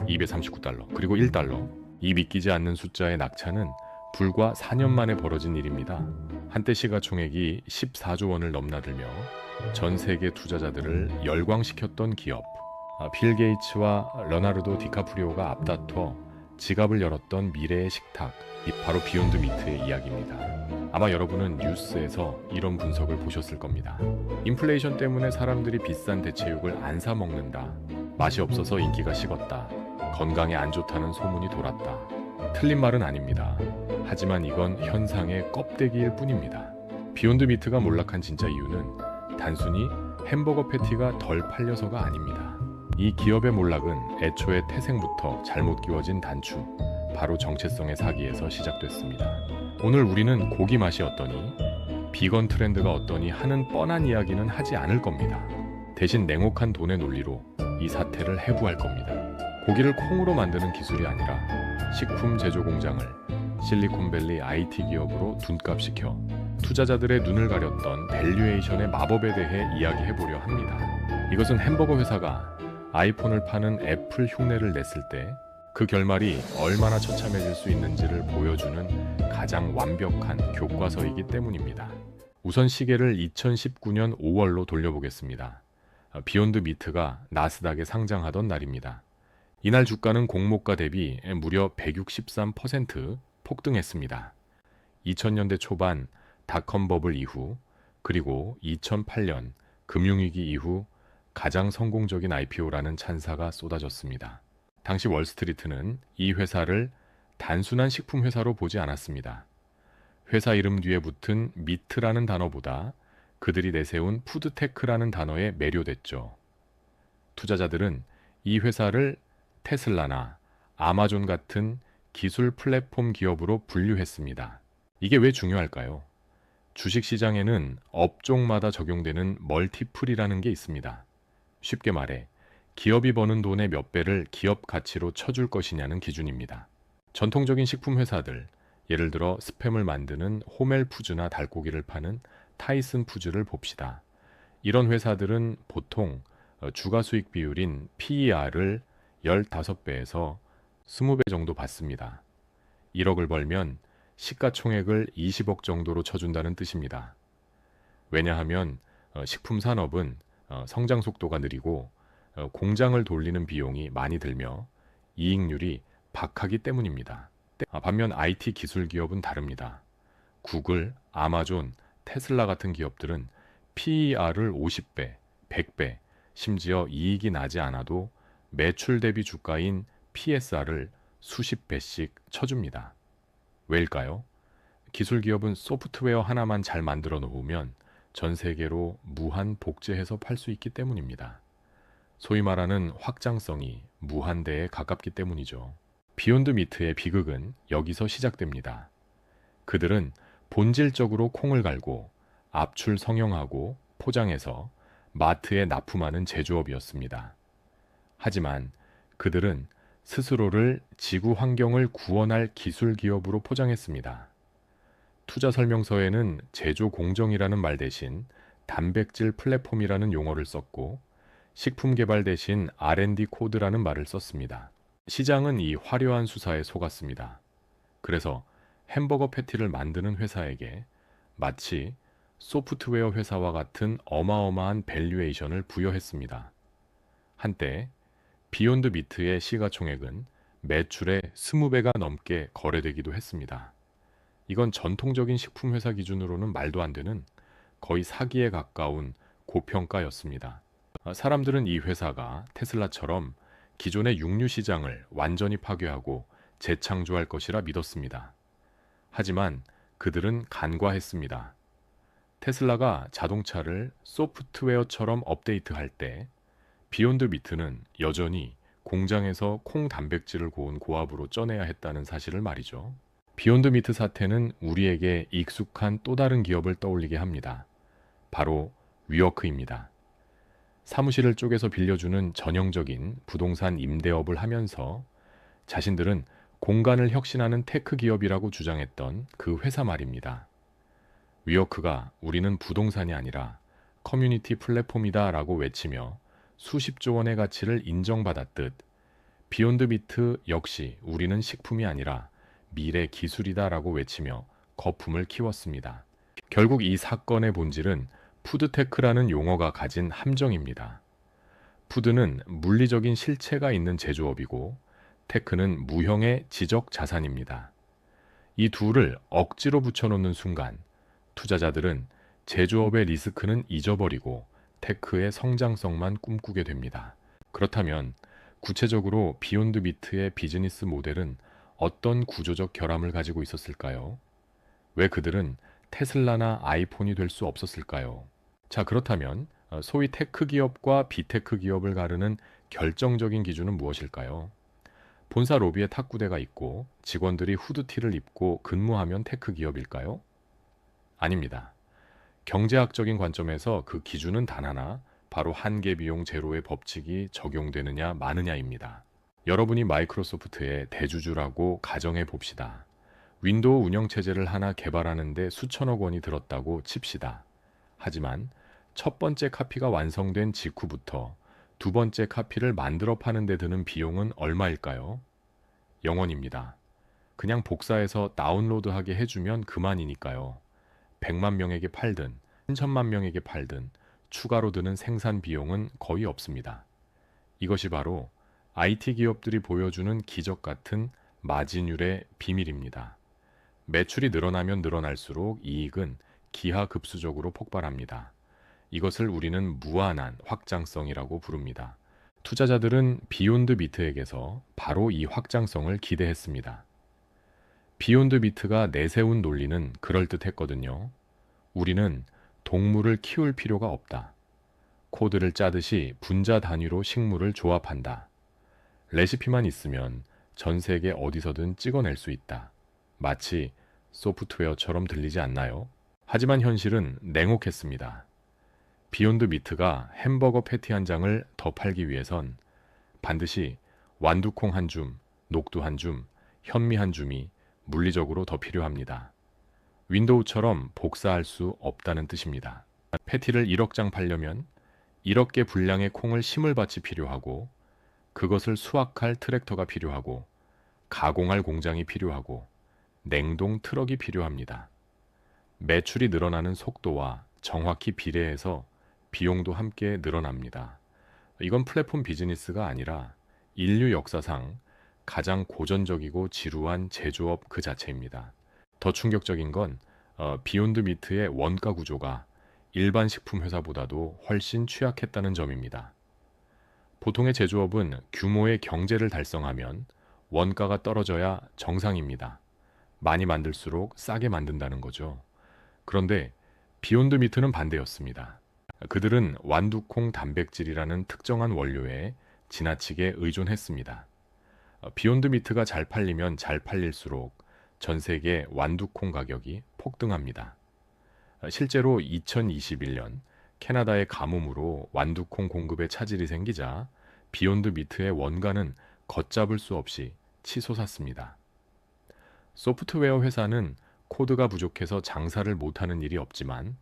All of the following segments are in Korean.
$239, 그리고 $1. 이 믿기지 않는 숫자의 낙차는 불과 4년 만에 벌어진 일입니다. 한때 시가총액이 14조 원을 넘나들며 전 세계 투자자들을 열광시켰던 기업. 빌 게이츠와 레오나르도 디카프리오가 앞다퉈 지갑을 열었던 미래의 식탁. 바로 비욘드 미트의 이야기입니다. 아마 여러분은 뉴스에서 이런 분석을 보셨을 겁니다. 인플레이션 때문에 사람들이 비싼 대체육을 안 사 먹는다. 맛이 없어서 인기가 식었다. 건강에 안 좋다는 소문이 돌았다. 틀린 말은 아닙니다. 하지만 이건 현상의 껍데기일 뿐입니다. 비욘드 미트가 몰락한 진짜 이유는 단순히 햄버거 패티가 덜 팔려서가 아닙니다. 이 기업의 몰락은 애초에 태생부터 잘못 끼워진 단추, 바로 정체성의 사기에서 시작됐습니다. 오늘 우리는 고기 맛이 어떠니, 비건 트렌드가 어떠니 하는 뻔한 이야기는 하지 않을 겁니다. 대신 냉혹한 돈의 논리로 이 사태를 해부할 겁니다. 고기를 콩으로 만드는 기술이 아니라 식품 제조 공장을 실리콘밸리 IT 기업으로 둔갑시켜 투자자들의 눈을 가렸던 밸류에이션의 마법에 대해 이야기해보려 합니다. 이것은 햄버거 회사가 아이폰을 파는 애플 흉내를 냈을 때 그 결말이 얼마나 처참해질 수 있는지를 보여주는 가장 완벽한 교과서이기 때문입니다. 우선 시계를 2019년 5월로 돌려보겠습니다. 비욘드 미트가 나스닥에 상장하던 날입니다. 이날 주가는 공모가 대비 무려 163% 폭등했습니다. 2000년대 초반 닷컴 버블 이후, 그리고 2008년 금융위기 이후 가장 성공적인 IPO라는 찬사가 쏟아졌습니다. 당시 월스트리트는 이 회사를 단순한 식품 회사로 보지 않았습니다. 회사 이름 뒤에 붙은 미트라는 단어보다 그들이 내세운 푸드테크라는 단어에 매료됐죠. 투자자들은 이 회사를 테슬라나 아마존 같은 기술 플랫폼 기업으로 분류했습니다. 이게 왜 중요할까요? 주식시장에는 업종마다 적용되는 멀티플이라는 게 있습니다. 쉽게 말해 기업이 버는 돈의 몇 배를 기업 가치로 쳐줄 것이냐는 기준입니다. 전통적인 식품 회사들, 예를 들어 스팸을 만드는 호멜푸즈나 닭고기를 파는 타이슨 푸즈를 봅시다. 이런 회사들은 보통 주가 수익 비율인 PER을 15배에서 20배 정도 받습니다. 1억을 벌면 시가총액을 20억 정도로 쳐준다는 뜻입니다. 왜냐하면 식품 산업은 성장 속도가 느리고 공장을 돌리는 비용이 많이 들며 이익률이 박하기 때문입니다. 반면 IT 기술 기업은 다릅니다. 구글, 아마존, 테슬라 같은 기업들은 PER을 50배, 100배, 심지어 이익이 나지 않아도 매출 대비 주가인 PSR을 수십 배씩 쳐줍니다. 왜일까요? 기술 기업은 소프트웨어 하나만 잘 만들어 놓으면 전 세계로 무한 복제해서 팔 수 있기 때문입니다. 소위 말하는 확장성이 무한대에 가깝기 때문이죠. 비욘드 미트의 비극은 여기서 시작됩니다. 그들은 본질적으로 콩을 갈고 압출 성형하고 포장해서 마트에 납품하는 제조업이었습니다. 하지만 그들은 스스로를 지구 환경을 구원할 기술 기업으로 포장했습니다. 투자 설명서에는 제조 공정이라는 말 대신 단백질 플랫폼이라는 용어를 썼고 식품 개발 대신 R&D 코드라는 말을 썼습니다. 시장은 이 화려한 수사에 속았습니다. 그래서 햄버거 패티를 만드는 회사에게 마치 소프트웨어 회사와 같은 어마어마한 밸류에이션을 부여했습니다. 한때 비욘드 미트의 시가총액은 매출의 20배가 넘게 거래되기도 했습니다. 이건 전통적인 식품 회사 기준으로는 말도 안 되는 거의 사기에 가까운 고평가였습니다. 사람들은 이 회사가 테슬라처럼 기존의 육류 시장을 완전히 파괴하고 재창조할 것이라 믿었습니다. 하지만 그들은 간과했습니다. 테슬라가 자동차를 소프트웨어처럼 업데이트할 때 비욘드 미트는 여전히 공장에서 콩 단백질을 고운 고압으로 쪄내야 했다는 사실을 말이죠. 비욘드 미트 사태는 우리에게 익숙한 또 다른 기업을 떠올리게 합니다. 바로 위워크입니다. 사무실을 쪼개서 빌려주는 전형적인 부동산 임대업을 하면서 자신들은 공간을 혁신하는 테크 기업이라고 주장했던 그 회사 말입니다. 위워크가 우리는 부동산이 아니라 커뮤니티 플랫폼이다 라고 외치며 수십조 원의 가치를 인정받았듯 비욘드 미트 역시 우리는 식품이 아니라 미래 기술이다라고 외치며 거품을 키웠습니다. 결국 이 사건의 본질은 푸드테크라는 용어가 가진 함정입니다. 푸드는 물리적인 실체가 있는 제조업이고 테크는 무형의 지적 자산입니다. 이 둘을 억지로 붙여놓는 순간 투자자들은 제조업의 리스크는 잊어버리고 테크의 성장성만 꿈꾸게 됩니다. 그렇다면 구체적으로 비욘드 미트의 비즈니스 모델은 어떤 구조적 결함을 가지고 있었을까요? 왜 그들은 테슬라나 아이폰이 될 수 없었을까요? 자, 그렇다면 소위 테크 기업과 비테크 기업을 가르는 결정적인 기준은 무엇일까요? 본사 로비에 탁구대가 있고 직원들이 후드티를 입고 근무하면 테크 기업일까요? 아닙니다. 경제학적인 관점에서 그 기준은 단 하나, 바로 한계 비용 제로의 법칙이 적용되느냐 마느냐입니다. 여러분이 마이크로소프트의 대주주라고 가정해 봅시다. 윈도우 운영체제를 하나 개발하는데 수천억 원이 들었다고 칩시다. 하지만 첫 번째 카피가 완성된 직후부터 두 번째 카피를 만들어 파는 데 드는 비용은 얼마일까요? 0원입니다. 그냥 복사해서 다운로드하게 해주면 그만이니까요. 100만 명에게 팔든 1000만 명에게 팔든 추가로 드는 생산 비용은 거의 없습니다. 이것이 바로 IT 기업들이 보여주는 기적 같은 마진율의 비밀입니다. 매출이 늘어나면 늘어날수록 이익은 기하급수적으로 폭발합니다. 이것을 우리는 무한한 확장성이라고 부릅니다. 투자자들은 비욘드 미트에게서 바로 이 확장성을 기대했습니다. 비욘드 미트가 내세운 논리는 그럴듯했거든요. 우리는 동물을 키울 필요가 없다. 코드를 짜듯이 분자 단위로 식물을 조합한다. 레시피만 있으면 전 세계 어디서든 찍어낼 수 있다. 마치 소프트웨어처럼 들리지 않나요? 하지만 현실은 냉혹했습니다. 비욘드 미트가 햄버거 패티 한 장을 더 팔기 위해선 반드시 완두콩 한 줌, 녹두 한 줌, 현미 한 줌이 물리적으로 더 필요합니다. 윈도우처럼 복사할 수 없다는 뜻입니다. 패티를 1억 장 팔려면 1억 개 분량의 콩을 심을 밭이 필요하고 그것을 수확할 트랙터가 필요하고 가공할 공장이 필요하고 냉동 트럭이 필요합니다. 매출이 늘어나는 속도와 정확히 비례해서 비용도 함께 늘어납니다. 이건 플랫폼 비즈니스가 아니라 인류 역사상 가장 고전적이고 지루한 제조업 그 자체입니다. 더 충격적인 건 비욘드 미트의 원가 구조가 일반 식품 회사보다도 훨씬 취약했다는 점입니다. 보통의 제조업은 규모의 경제를 달성하면 원가가 떨어져야 정상입니다. 많이 만들수록 싸게 만든다는 거죠. 그런데 비욘드 미트는 반대였습니다. 그들은 완두콩 단백질이라는 특정한 원료에 지나치게 의존했습니다. 비욘드 미트가 잘 팔리면 잘 팔릴수록 전 세계 완두콩 가격이 폭등합니다. 실제로 2021년 캐나다의 가뭄으로 완두콩 공급에 차질이 생기자 비욘드 미트의 원가는 걷잡을 수 없이 치솟았습니다. 소프트웨어 회사는 코드가 부족해서 장사를 못하는 일이 없지만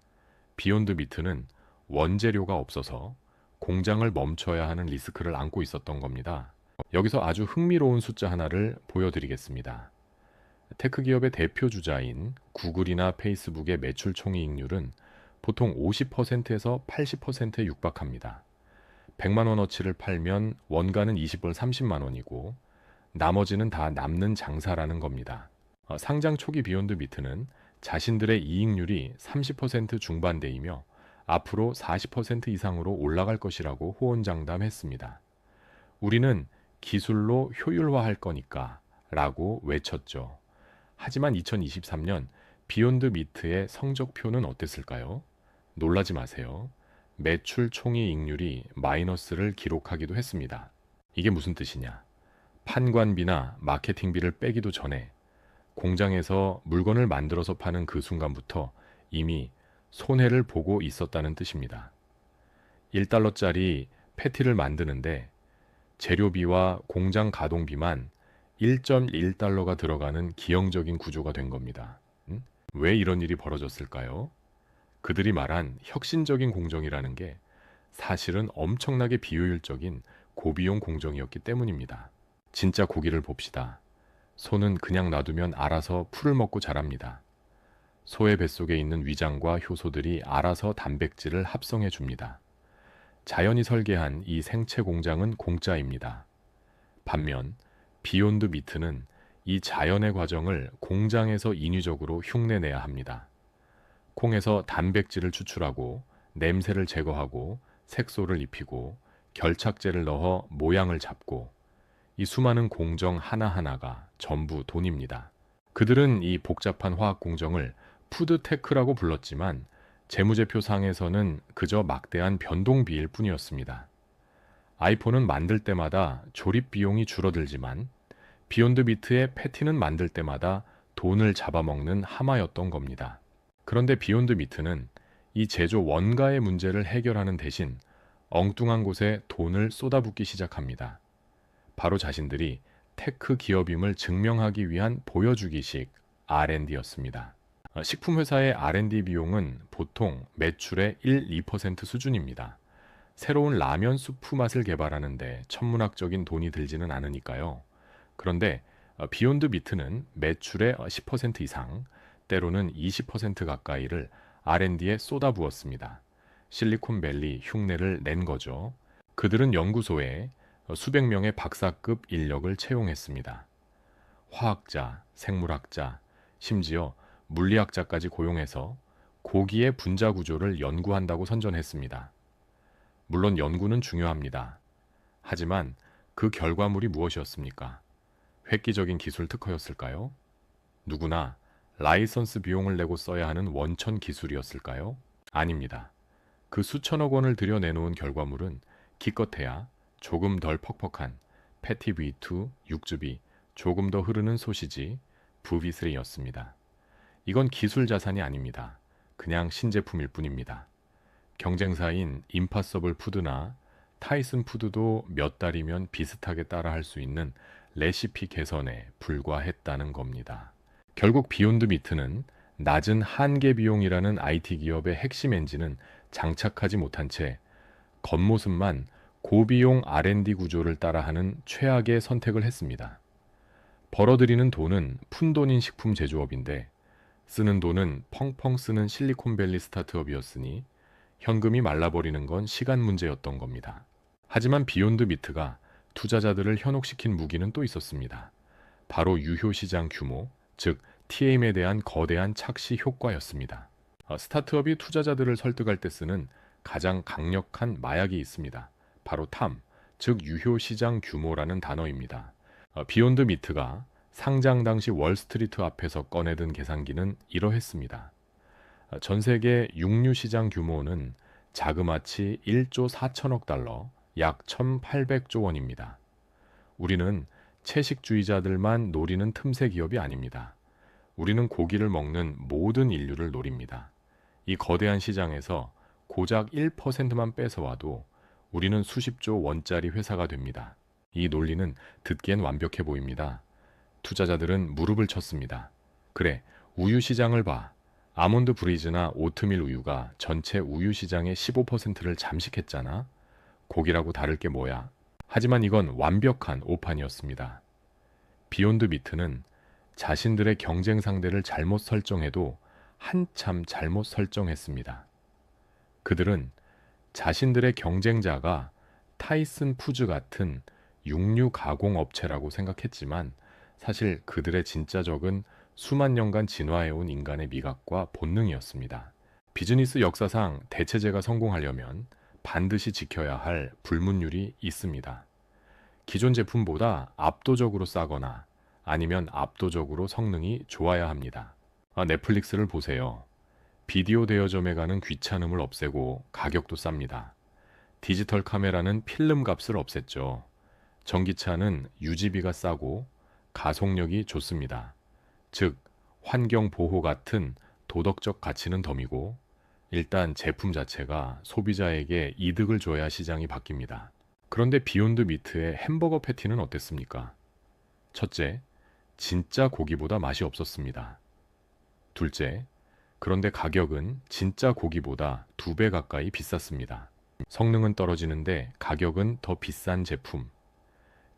비욘드 미트는 원재료가 없어서 공장을 멈춰야 하는 리스크를 안고 있었던 겁니다. 여기서 아주 흥미로운 숫자 하나를 보여드리겠습니다. 테크 기업의 대표 주자인 구글이나 페이스북의 매출 총이익률은 보통 50%에서 80%에 육박합니다. 100만 원어치를 팔면 원가는 20원 30만 원이고 나머지는 다 남는 장사라는 겁니다. 상장 초기 비욘드 미트는 자신들의 이익률이 30% 중반대이며 앞으로 40% 이상으로 올라갈 것이라고 호언장담했습니다. 우리는 기술로 효율화할 거니까 라고 외쳤죠. 하지만 2023년 비욘드 미트의 성적표는 어땠을까요? 놀라지 마세요. 매출 총이익률이 마이너스를 기록하기도 했습니다. 이게 무슨 뜻이냐? 판관비나 마케팅비를 빼기도 전에 공장에서 물건을 만들어서 파는 그 순간부터 이미 손해를 보고 있었다는 뜻입니다. 1달러짜리 패티를 만드는데 재료비와 공장 가동비만 1.1달러가 들어가는 기형적인 구조가 된 겁니다. 왜 이런 일이 벌어졌을까요? 그들이 말한 혁신적인 공정이라는 게 사실은 엄청나게 비효율적인 고비용 공정이었기 때문입니다. 진짜 고기를 봅시다. 소는 그냥 놔두면 알아서 풀을 먹고 자랍니다. 소의 뱃속에 있는 위장과 효소들이 알아서 단백질을 합성해 줍니다. 자연이 설계한 이 생체 공장은 공짜입니다. 반면 비욘드 미트는 이 자연의 과정을 공장에서 인위적으로 흉내내야 합니다. 콩에서 단백질을 추출하고 냄새를 제거하고 색소를 입히고 결착제를 넣어 모양을 잡고 이 수많은 공정 하나하나가 전부 돈입니다. 그들은 이 복잡한 화학 공정을 푸드테크라고 불렀지만 재무제표상에서는 그저 막대한 변동비일 뿐이었습니다. 아이폰은 만들 때마다 조립 비용이 줄어들지만 비욘드 미트의 패티는 만들 때마다 돈을 잡아먹는 하마였던 겁니다. 그런데 비욘드 미트는 이 제조 원가의 문제를 해결하는 대신 엉뚱한 곳에 돈을 쏟아붓기 시작합니다. 바로 자신들이 테크 기업임을 증명하기 위한 보여주기식 R&D였습니다. 식품회사의 R&D 비용은 보통 매출의 1, 2% 수준입니다. 새로운 라면 수프 맛을 개발하는데 천문학적인 돈이 들지는 않으니까요. 그런데 비욘드 미트는 매출의 10% 이상, 때로는 20% 가까이를 R&D에 쏟아부었습니다. 실리콘밸리 흉내를 낸 거죠. 그들은 연구소에 수백 명의 박사급 인력을 채용했습니다. 화학자, 생물학자, 심지어 물리학자까지 고용해서 고기의 분자 구조를 연구한다고 선전했습니다. 물론 연구는 중요합니다. 하지만 그 결과물이 무엇이었습니까? 획기적인 기술 특허였을까요? 누구나 라이선스 비용을 내고 써야 하는 원천 기술이었을까요? 아닙니다. 그 수천억 원을 들여 내놓은 결과물은 기껏해야 조금 덜 퍽퍽한 패티 V2 육즙이 조금 더 흐르는 소시지 부비3였습니다. 이건 기술 자산이 아닙니다. 그냥 신제품일 뿐입니다. 경쟁사인 임파서블 푸드나 타이슨 푸드도 몇 달이면 비슷하게 따라할 수 있는 레시피 개선에 불과했다는 겁니다. 결국 비욘드 미트는 낮은 한계 비용이라는 IT 기업의 핵심 엔진은 장착하지 못한 채 겉모습만 고비용 R&D 구조를 따라하는 최악의 선택을 했습니다. 벌어들이는 돈은 푼돈인 식품 제조업인데 쓰는 돈은 펑펑 쓰는 실리콘밸리 스타트업이었으니 현금이 말라버리는 건 시간 문제였던 겁니다. 하지만 비욘드 미트가 투자자들을 현혹시킨 무기는 또 있었습니다. 바로 유효시장 규모, 즉 TAM에 대한 거대한 착시 효과였습니다. 스타트업이 투자자들을 설득할 때 쓰는 가장 강력한 마약이 있습니다. 바로 탐, 즉 유효시장 규모라는 단어입니다. 비욘드 미트가 상장 당시 월스트리트 앞에서 꺼내든 계산기는 이러했습니다. 전 세계 육류 시장 규모는 자그마치 1조 4천억 달러, 약 1,800조 원입니다. 우리는 채식주의자들만 노리는 틈새 기업이 아닙니다. 우리는 고기를 먹는 모든 인류를 노립니다. 이 거대한 시장에서 고작 1%만 뺏어와도 우리는 수십조 원짜리 회사가 됩니다. 이 논리는 듣기엔 완벽해 보입니다. 투자자들은 무릎을 쳤습니다. 그래, 우유 시장을 봐. 아몬드 브리즈나 오트밀 우유가 전체 우유 시장의 15%를 잠식했잖아. 고기라고 다를 게 뭐야. 하지만 이건 완벽한 오판이었습니다. 비욘드 미트는 자신들의 경쟁 상대를 잘못 설정해도 한참 잘못 설정했습니다. 그들은 자신들의 경쟁자가 타이슨 푸즈 같은 육류 가공 업체라고 생각했지만 사실 그들의 진짜 적은 수만 년간 진화해온 인간의 미각과 본능이었습니다. 비즈니스 역사상 대체제가 성공하려면 반드시 지켜야 할 불문율이 있습니다. 기존 제품보다 압도적으로 싸거나 아니면 압도적으로 성능이 좋아야 합니다. 넷플릭스를 보세요. 비디오 대여점에 가는 귀찮음을 없애고 가격도 쌉니다. 디지털 카메라는 필름 값을 없앴죠. 전기차는 유지비가 싸고 가속력이 좋습니다. 즉, 환경 보호 같은 도덕적 가치는 덤이고 일단 제품 자체가 소비자에게 이득을 줘야 시장이 바뀝니다. 그런데 비욘드 미트의 햄버거 패티는 어땠습니까? 첫째, 진짜 고기보다 맛이 없었습니다. 둘째, 그런데 가격은 진짜 고기보다 2배 가까이 비쌌습니다. 성능은 떨어지는데 가격은 더 비싼 제품.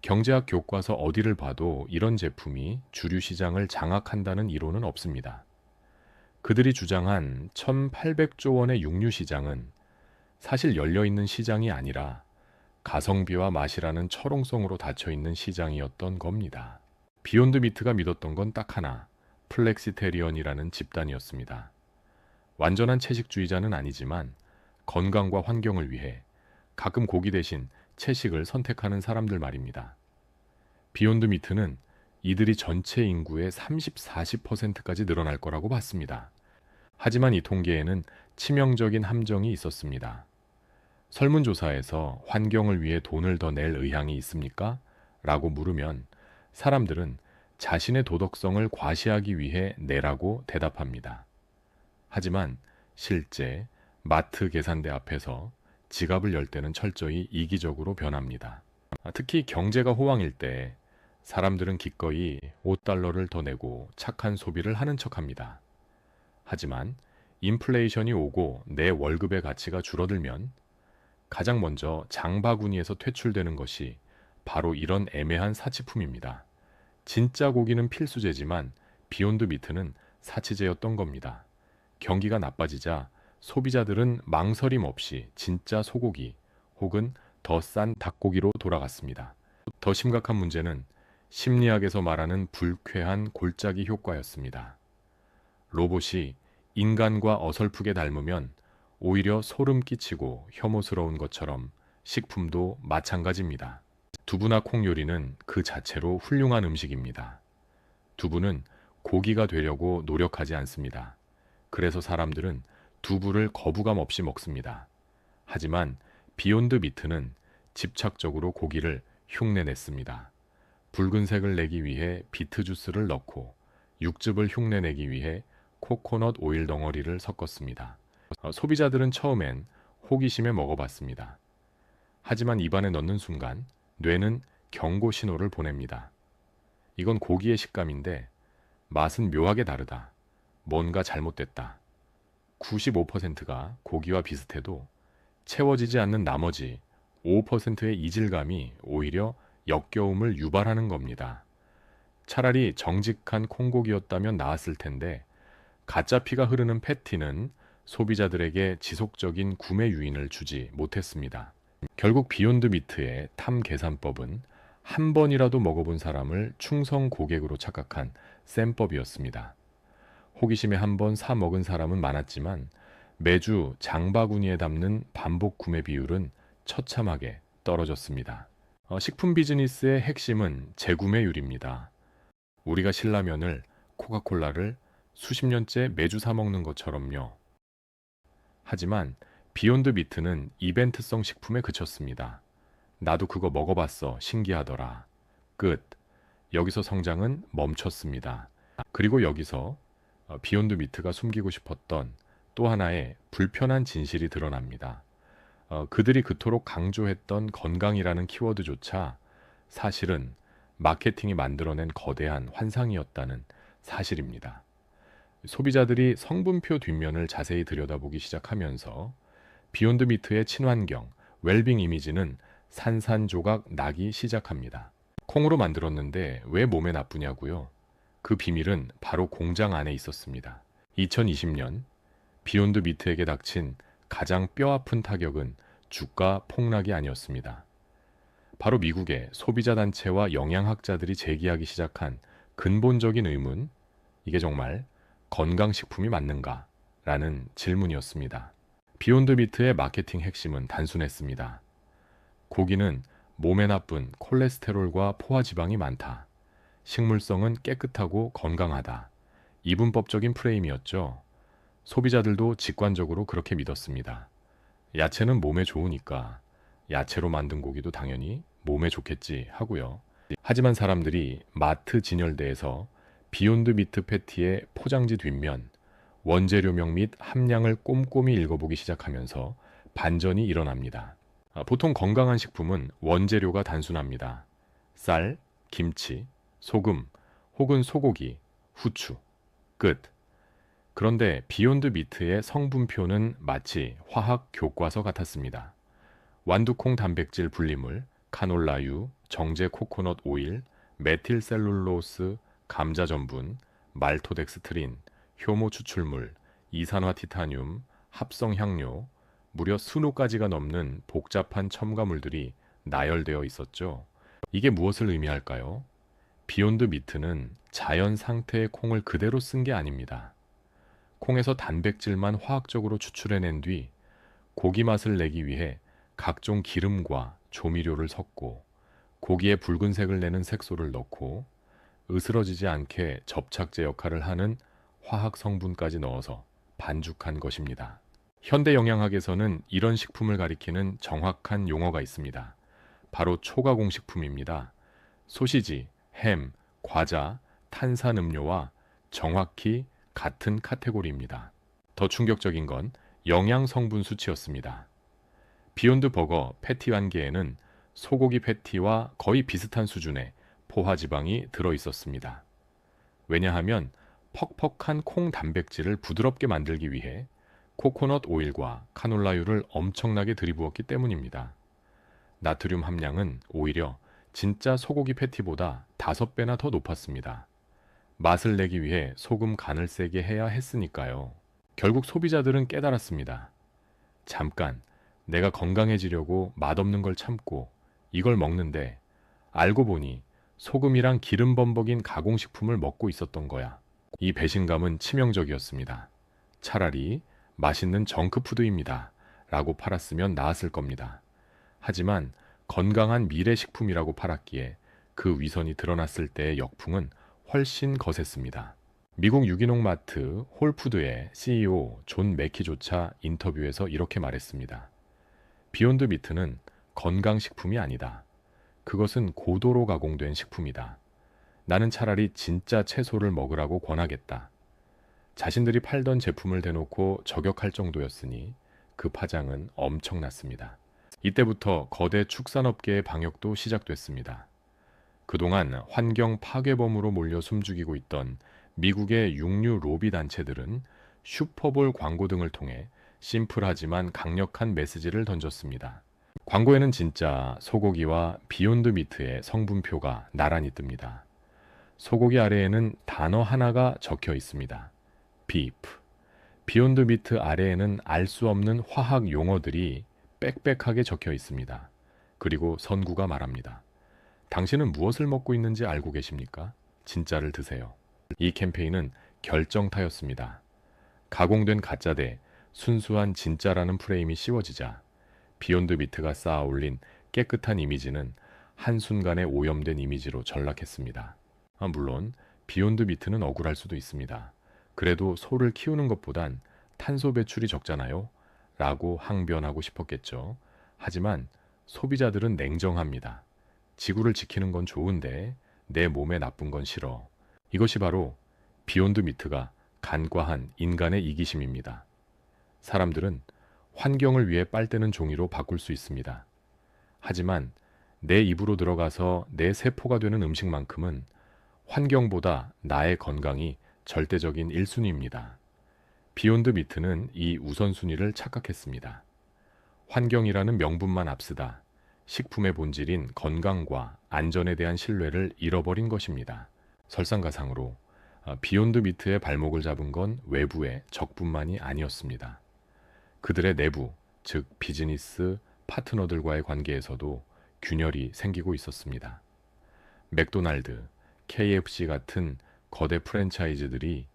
경제학 교과서 어디를 봐도 이런 제품이 주류 시장을 장악한다는 이론은 없습니다. 그들이 주장한 1,800조 원의 육류 시장은 사실 열려있는 시장이 아니라 가성비와 맛이라는 철옹성으로 닫혀있는 시장이었던 겁니다. 비욘드 미트가 믿었던 건 딱 하나, 플렉시테리언이라는 집단이었습니다. 완전한 채식주의자는 아니지만 건강과 환경을 위해 가끔 고기 대신 채식을 선택하는 사람들 말입니다. 비욘드 미트는 이들이 전체 인구의 30, 40%까지 늘어날 거라고 봤습니다. 하지만 이 통계에는 치명적인 함정이 있었습니다. 설문조사에서 환경을 위해 돈을 더 낼 의향이 있습니까? 라고 물으면 사람들은 자신의 도덕성을 과시하기 위해 내라고 대답합니다. 하지만 실제 마트 계산대 앞에서 지갑을 열 때는 철저히 이기적으로 변합니다. 특히 경제가 호황일 때 사람들은 기꺼이 5달러를 더 내고 착한 소비를 하는 척합니다. 하지만 인플레이션이 오고 내 월급의 가치가 줄어들면 가장 먼저 장바구니에서 퇴출되는 것이 바로 이런 애매한 사치품입니다. 진짜 고기는 필수제지만 비욘드 미트는 사치제였던 겁니다. 경기가 나빠지자 소비자들은 망설임 없이 진짜 소고기 혹은 더 싼 닭고기로 돌아갔습니다. 더 심각한 문제는 심리학에서 말하는 불쾌한 골짜기 효과였습니다. 로봇이 인간과 어설프게 닮으면 오히려 소름 끼치고 혐오스러운 것처럼 식품도 마찬가지입니다. 두부나 콩 요리는 그 자체로 훌륭한 음식입니다. 두부는 고기가 되려고 노력하지 않습니다. 그래서 사람들은 두부를 거부감 없이 먹습니다. 하지만 비욘드 미트는 집착적으로 고기를 흉내냈습니다. 붉은색을 내기 위해 비트 주스를 넣고 육즙을 흉내내기 위해 코코넛 오일 덩어리를 섞었습니다. 소비자들은 처음엔 호기심에 먹어봤습니다. 하지만 입안에 넣는 순간 뇌는 경고 신호를 보냅니다. 이건 고기의 식감인데 맛은 묘하게 다르다. 뭔가 잘못됐다. 95%가 고기와 비슷해도 채워지지 않는 나머지 5%의 이질감이 오히려 역겨움을 유발하는 겁니다. 차라리 정직한 콩고기였다면 나았을 텐데 가짜 피가 흐르는 패티는 소비자들에게 지속적인 구매 유인을 주지 못했습니다. 결국 비욘드 미트의 탐 계산법은 한 번이라도 먹어본 사람을 충성 고객으로 착각한 셈법이었습니다. 호기심에 한 번 사 먹은 사람은 많았지만 매주 장바구니에 담는 반복 구매 비율은 처참하게 떨어졌습니다. 식품 비즈니스의 핵심은 재구매율입니다. 우리가 신라면을, 코카콜라를 수십 년째 매주 사 먹는 것처럼요. 하지만 비욘드 미트는 이벤트성 식품에 그쳤습니다. 나도 그거 먹어봤어. 신기하더라. 끝. 여기서 성장은 멈췄습니다. 그리고 여기서 비욘드 미트가 숨기고 싶었던 또 하나의 불편한 진실이 드러납니다. 그들이 그토록 강조했던 건강이라는 키워드조차 사실은 마케팅이 만들어낸 거대한 환상이었다는 사실입니다. 소비자들이 성분표 뒷면을 자세히 들여다보기 시작하면서 비욘드 미트의 친환경, 웰빙 이미지는 산산조각 나기 시작합니다. 콩으로 만들었는데 왜 몸에 나쁘냐고요? 그 비밀은 바로 공장 안에 있었습니다. 2020년 비욘드 미트에게 닥친 가장 뼈아픈 타격은 주가 폭락이 아니었습니다. 바로 미국의 소비자 단체와 영양학자들이 제기하기 시작한 근본적인 의문, 이게 정말 건강식품이 맞는가? 라는 질문이었습니다. 비욘드 미트의 마케팅 핵심은 단순했습니다. 고기는 몸에 나쁜 콜레스테롤과 포화지방이 많다. 식물성은 깨끗하고 건강하다. 이분법적인 프레임이었죠. 소비자들도 직관적으로 그렇게 믿었습니다. 야채는 몸에 좋으니까 야채로 만든 고기도 당연히 몸에 좋겠지 하고요. 하지만 사람들이 마트 진열대에서 비욘드 미트 패티의 포장지 뒷면, 원재료명 및 함량을 꼼꼼히 읽어보기 시작하면서 반전이 일어납니다. 보통 건강한 식품은 원재료가 단순합니다. 쌀, 김치, 소금, 혹은 소고기, 후추, 끝. 그런데 비욘드 미트의 성분표는 마치 화학 교과서 같았습니다. 완두콩 단백질 분리물, 카놀라유, 정제 코코넛 오일, 메틸셀룰로스, 감자 전분, 말토덱스트린, 효모 추출물, 이산화 티타늄, 합성 향료, 무려 20가지가 넘는 복잡한 첨가물들이 나열되어 있었죠. 이게 무엇을 의미할까요? 비욘드 미트는 자연 상태의 콩을 그대로 쓴 게 아닙니다. 콩에서 단백질만 화학적으로 추출해낸 뒤 고기 맛을 내기 위해 각종 기름과 조미료를 섞고 고기에 붉은색을 내는 색소를 넣고 으스러지지 않게 접착제 역할을 하는 화학 성분까지 넣어서 반죽한 것입니다. 현대 영양학에서는 이런 식품을 가리키는 정확한 용어가 있습니다. 바로 초가공식품입니다. 소시지, 햄, 과자, 탄산음료와 정확히 같은 카테고리입니다. 더 충격적인 건 영양 성분 수치였습니다. 비욘드 버거 패티 한 개에는 소고기 패티와 거의 비슷한 수준의 포화지방이 들어 있었습니다. 왜냐하면 퍽퍽한 콩 단백질을 부드럽게 만들기 위해 코코넛 오일과 카놀라유를 엄청나게 들이부었기 때문입니다. 나트륨 함량은 오히려 진짜 소고기 패티보다 5배나 더 높았습니다. 맛을 내기 위해 소금 간을 세게 해야 했으니까요. 결국 소비자들은 깨달았습니다. 잠깐, 내가 건강해지려고 맛없는 걸 참고 이걸 먹는데 알고 보니 소금이랑 기름 범벅인 가공식품을 먹고 있었던 거야. 이 배신감은 치명적이었습니다. 차라리 맛있는 정크푸드입니다. 라고 팔았으면 나았을 겁니다. 하지만 건강한 미래식품이라고 팔았기에 그 위선이 드러났을 때의 역풍은 훨씬 거셌습니다. 미국 유기농 마트 홀푸드의 CEO 존 매키조차 인터뷰에서 이렇게 말했습니다. 비욘드 미트는 건강식품이 아니다. 그것은 고도로 가공된 식품이다. 나는 차라리 진짜 채소를 먹으라고 권하겠다. 자신들이 팔던 제품을 대놓고 저격할 정도였으니 그 파장은 엄청났습니다. 이때부터 거대 축산업계의 방역도 시작됐습니다. 그동안 환경 파괴범으로 몰려 숨죽이고 있던 미국의 육류 로비 단체들은 슈퍼볼 광고 등을 통해 심플하지만 강력한 메시지를 던졌습니다. 광고에는 진짜 소고기와 비욘드 미트의 성분표가 나란히 뜹니다. 소고기 아래에는 단어 하나가 적혀 있습니다. beef. 비욘드 미트 아래에는 알 수 없는 화학 용어들이 빽빽하게 적혀 있습니다. 그리고 선구가 말합니다. 당신은 무엇을 먹고 있는지 알고 계십니까? 진짜를 드세요. 이 캠페인은 결정타였습니다. 가공된 가짜 대 순수한 진짜라는 프레임이 씌워지자 비욘드 미트가 쌓아 올린 깨끗한 이미지는 한순간에 오염된 이미지로 전락했습니다. 물론 비욘드 미트는 억울할 수도 있습니다. 그래도 소를 키우는 것보단 탄소 배출이 적잖아요? 라고 항변하고 싶었겠죠. 하지만 소비자들은 냉정합니다. 지구를 지키는 건 좋은데 내 몸에 나쁜 건 싫어. 이것이 바로 비욘드 미트가 간과한 인간의 이기심입니다. 사람들은 환경을 위해 빨대는 종이로 바꿀 수 있습니다. 하지만 내 입으로 들어가서 내 세포가 되는 음식만큼은 환경보다 나의 건강이 절대적인 1순위입니다. 비욘드 미트는 이 우선순위를 착각했습니다. 환경이라는 명분만 앞서다 식품의 본질인 건강과 안전에 대한 신뢰를 잃어버린 것입니다. 설상가상으로 비욘드 미트의 발목을 잡은 건 외부의 적뿐만이 아니었습니다. 그들의 내부, 즉 비즈니스 파트너들과의 관계에서도 균열이 생기고 있었습니다. 맥도날드, KFC 같은 거대 프랜차이즈들이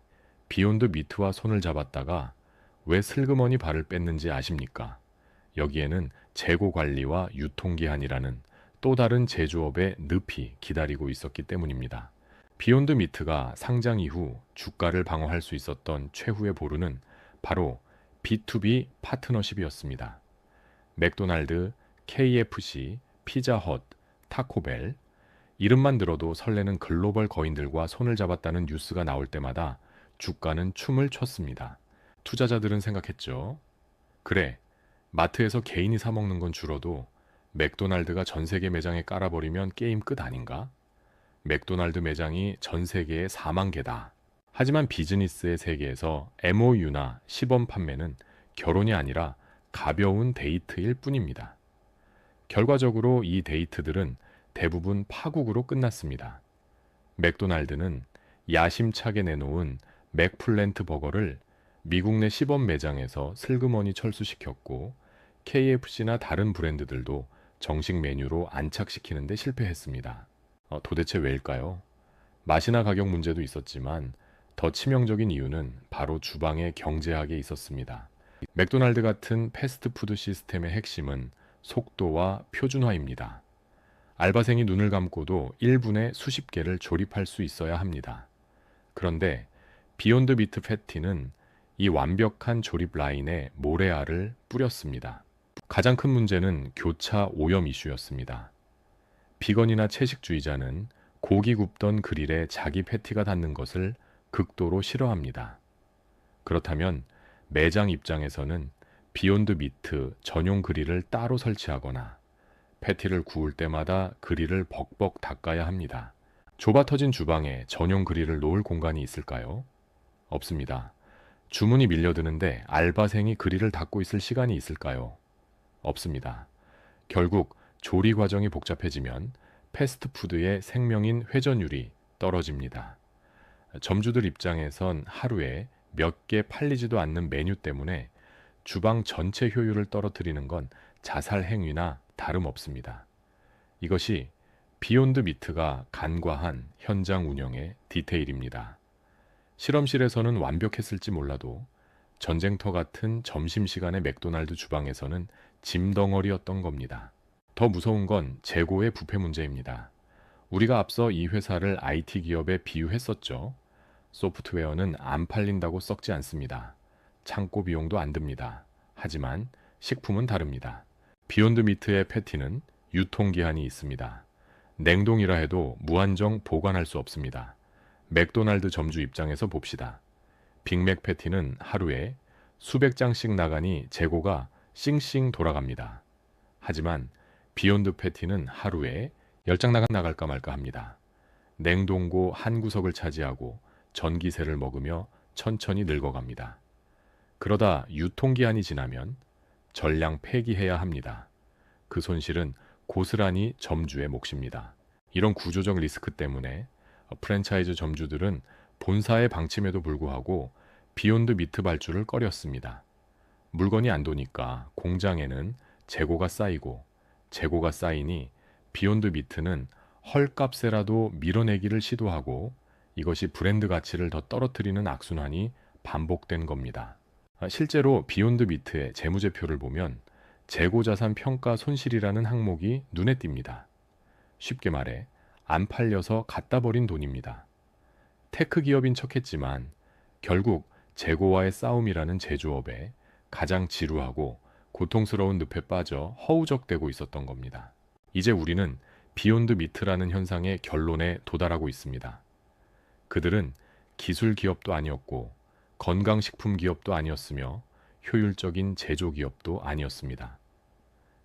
비욘드 미트와 손을 잡았다가 왜 슬그머니 발을 뺐는지 아십니까? 여기에는 재고 관리와 유통기한이라는 또 다른 제조업의 늪이 기다리고 있었기 때문입니다. 비욘드 미트가 상장 이후 주가를 방어할 수 있었던 최후의 보루는 바로 B2B 파트너십이었습니다. 맥도날드, KFC, 피자헛, 타코벨, 이름만 들어도 설레는 글로벌 거인들과 손을 잡았다는 뉴스가 나올 때마다 주가는 춤을 췄습니다. 투자자들은 생각했죠. 그래, 마트에서 개인이 사 먹는 건 줄어도 맥도날드가 전 세계 매장에 깔아버리면 게임 끝 아닌가? 맥도날드 매장이 전 세계에 4만 개다. 하지만 비즈니스의 세계에서 MOU나 시범 판매는 결혼이 아니라 가벼운 데이트일 뿐입니다. 결과적으로 이 데이트들은 대부분 파국으로 끝났습니다. 맥도날드는 야심차게 내놓은 맥플랜트 버거를 미국 내 시범 매장에서 슬그머니 철수시켰고 KFC나 다른 브랜드들도 정식 메뉴로 안착시키는 데 실패했습니다. 도대체 왜일까요? 맛이나 가격 문제도 있었지만 더 치명적인 이유는 바로 주방의 경제학에 있었습니다. 맥도날드 같은 패스트푸드 시스템의 핵심은 속도와 표준화입니다. 알바생이 눈을 감고도 1분에 수십 개를 조립할 수 있어야 합니다. 그런데 비욘드 미트 패티는 이 완벽한 조립 라인에 모래알을 뿌렸습니다. 가장 큰 문제는 교차 오염 이슈였습니다. 비건이나 채식주의자는 고기 굽던 그릴에 자기 패티가 닿는 것을 극도로 싫어합니다. 그렇다면 매장 입장에서는 비욘드 미트 전용 그릴을 따로 설치하거나 패티를 구울 때마다 그릴을 벅벅 닦아야 합니다. 좁아터진 주방에 전용 그릴을 놓을 공간이 있을까요? 없습니다. 주문이 밀려드는데 알바생이 그릴을 닦고 있을 시간이 있을까요? 없습니다. 결국 조리 과정이 복잡해지면 패스트푸드의 생명인 회전율이 떨어집니다. 점주들 입장에선 하루에 몇 개 팔리지도 않는 메뉴 때문에 주방 전체 효율을 떨어뜨리는 건 자살 행위나 다름없습니다. 이것이 비욘드 미트가 간과한 현장 운영의 디테일입니다. 실험실에서는 완벽했을지 몰라도 전쟁터 같은 점심시간의 맥도날드 주방에서는 짐덩어리였던 겁니다. 더 무서운 건 재고의 부패 문제입니다. 우리가 앞서 이 회사를 IT 기업에 비유했었죠. 소프트웨어는 안 팔린다고 썩지 않습니다. 창고 비용도 안 듭니다. 하지만 식품은 다릅니다. 비욘드 미트의 패티는 유통기한이 있습니다. 냉동이라 해도 무한정 보관할 수 없습니다. 맥도날드 점주 입장에서 봅시다. 빅맥 패티는 하루에 수백 장씩 나가니 재고가 싱싱 돌아갑니다. 하지만 비욘드 패티는 하루에 10장 나갈까 말까 합니다. 냉동고 한 구석을 차지하고 전기세를 먹으며 천천히 늙어갑니다. 그러다 유통기한이 지나면 전량 폐기해야 합니다. 그 손실은 고스란히 점주의 몫입니다. 이런 구조적 리스크 때문에 프랜차이즈 점주들은 본사의 방침에도 불구하고 비욘드 미트 발주를 꺼렸습니다. 물건이 안 도니까 공장에는 재고가 쌓이고 재고가 쌓이니 비욘드 미트는 헐값에라도 밀어내기를 시도하고 이것이 브랜드 가치를 더 떨어뜨리는 악순환이 반복된 겁니다. 실제로 비욘드 미트의 재무제표를 보면 재고자산 평가 손실이라는 항목이 눈에 띕니다. 쉽게 말해 안 팔려서 갖다 버린 돈입니다. 테크 기업인 척했지만 결국 재고와의 싸움이라는 제조업에 가장 지루하고 고통스러운 늪에 빠져 허우적대고 있었던 겁니다. 이제 우리는 비욘드 미트라는 현상의 결론에 도달하고 있습니다. 그들은 기술 기업도 아니었고 건강식품 기업도 아니었으며 효율적인 제조 기업도 아니었습니다.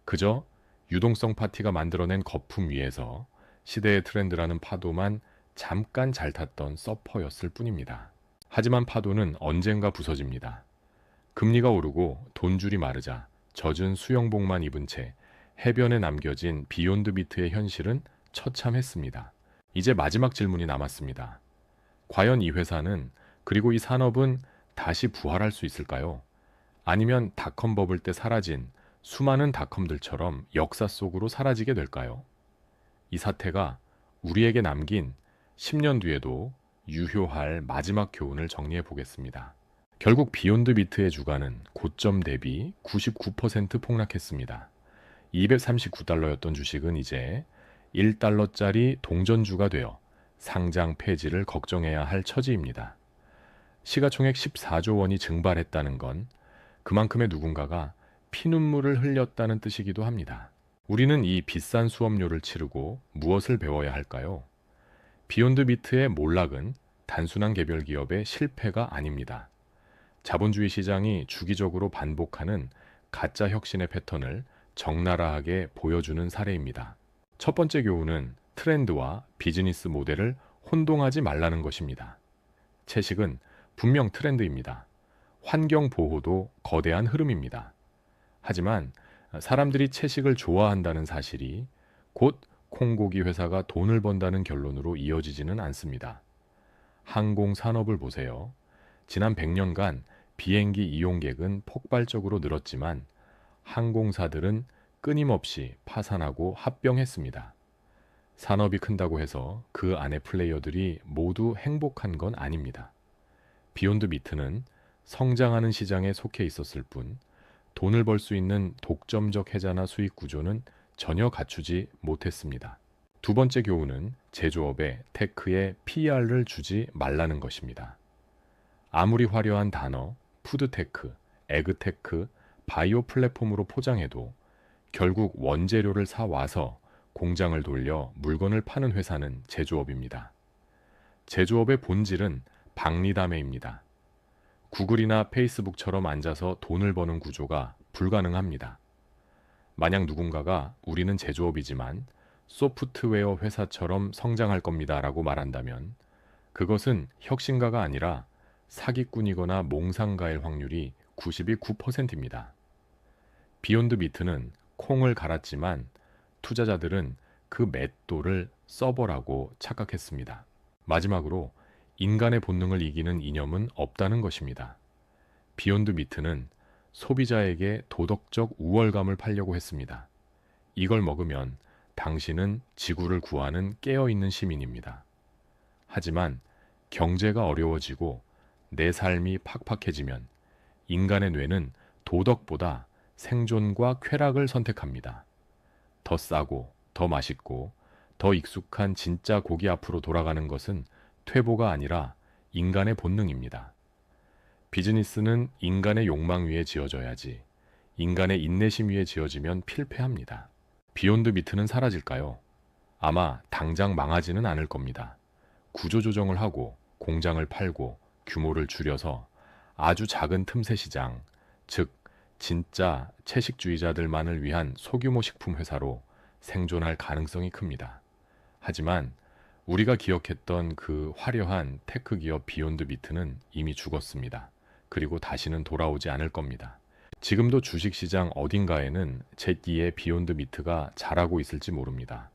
그저 유동성 파티가 만들어낸 거품 위에서 시대의 트렌드라는 파도만 잠깐 잘 탔던 서퍼였을 뿐입니다. 하지만 파도는 언젠가 부서집니다. 금리가 오르고 돈줄이 마르자 젖은 수영복만 입은 채 해변에 남겨진 비욘드 미트의 현실은 처참했습니다. 이제 마지막 질문이 남았습니다. 과연 이 회사는 그리고 이 산업은 다시 부활할 수 있을까요? 아니면 닷컴 버블 때 사라진 수많은 닷컴들처럼 역사 속으로 사라지게 될까요? 이 사태가 우리에게 남긴 10년 뒤에도 유효할 마지막 교훈을 정리해 보겠습니다. 결국 비욘드 미트의 주가는 고점 대비 99% 폭락했습니다. 239달러였던 주식은 이제 1달러짜리 동전주가 되어 상장 폐지를 걱정해야 할 처지입니다. 시가총액 14조 원이 증발했다는 건 그만큼의 누군가가 피눈물을 흘렸다는 뜻이기도 합니다. 우리는 이 비싼 수업료를 치르고 무엇을 배워야 할까요? 비욘드 미트의 몰락은 단순한 개별 기업의 실패가 아닙니다. 자본주의 시장이 주기적으로 반복하는 가짜 혁신의 패턴을 적나라하게 보여주는 사례입니다. 첫 번째 교훈은 트렌드와 비즈니스 모델을 혼동하지 말라는 것입니다. 채식은 분명 트렌드입니다. 환경 보호도 거대한 흐름입니다. 하지만 사람들이 채식을 좋아한다는 사실이 곧 콩고기 회사가 돈을 번다는 결론으로 이어지지는 않습니다. 항공 산업을 보세요. 지난 100년간 비행기 이용객은 폭발적으로 늘었지만 항공사들은 끊임없이 파산하고 합병했습니다. 산업이 큰다고 해서 그 안의 플레이어들이 모두 행복한 건 아닙니다. 비욘드 미트는 성장하는 시장에 속해 있었을 뿐 돈을 벌 수 있는 독점적 혜자나 수익 구조는 전혀 갖추지 못했습니다. 두 번째 교훈은 제조업에 테크에 PR을 주지 말라는 것입니다. 아무리 화려한 단어, 푸드테크, 에그테크, 바이오 플랫폼으로 포장해도 결국 원재료를 사 와서 공장을 돌려 물건을 파는 회사는 제조업입니다. 제조업의 본질은 박리담회입니다. 구글이나 페이스북처럼 앉아서 돈을 버는 구조가 불가능합니다. 만약 누군가가 우리는 제조업이지만 소프트웨어 회사처럼 성장할 겁니다 라고 말한다면 그것은 혁신가가 아니라 사기꾼이거나 몽상가일 확률이 92%입니다. 비욘드 미트는 콩을 갈았지만 투자자들은 그 맷돌을 서버라고 착각했습니다. 마지막으로 인간의 본능을 이기는 이념은 없다는 것입니다. 비욘드 미트는 소비자에게 도덕적 우월감을 팔려고 했습니다. 이걸 먹으면 당신은 지구를 구하는 깨어있는 시민입니다. 하지만 경제가 어려워지고 내 삶이 팍팍해지면 인간의 뇌는 도덕보다 생존과 쾌락을 선택합니다. 더 싸고 더 맛있고 더 익숙한 진짜 고기 앞으로 돌아가는 것은 퇴보가 아니라 인간의 본능입니다. 비즈니스는 인간의 욕망 위에 지어져야지 인간의 인내심 위에 지어지면 필패합니다. 비욘드 미트는 사라질까요? 아마 당장 망하지는 않을 겁니다. 구조조정을 하고 공장을 팔고 규모를 줄여서 아주 작은 틈새 시장, 즉 진짜 채식주의자들만을 위한 소규모 식품 회사로 생존할 가능성이 큽니다. 하지만 우리가 기억했던 그 화려한 테크 기업 비욘드 미트는 이미 죽었습니다. 그리고 다시는 돌아오지 않을 겁니다. 지금도 주식시장 어딘가에는 제2의 비욘드 미트가 자라고 있을지 모릅니다.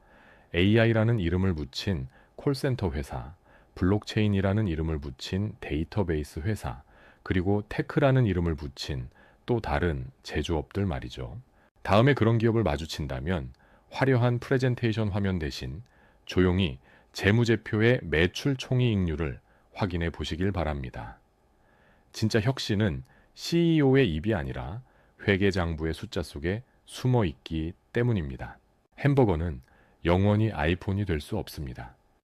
AI라는 이름을 붙인 콜센터 회사, 블록체인이라는 이름을 붙인 데이터베이스 회사, 그리고 테크라는 이름을 붙인 또 다른 제조업들 말이죠. 다음에 그런 기업을 마주친다면 화려한 프레젠테이션 화면 대신 조용히 재무제표의 매출 총이익률을 확인해 보시길 바랍니다. 진짜 혁신은 CEO의 입이 아니라 회계장부의 숫자 속에 숨어 있기 때문입니다. 햄버거는 영원히 아이폰이 될 수 없습니다.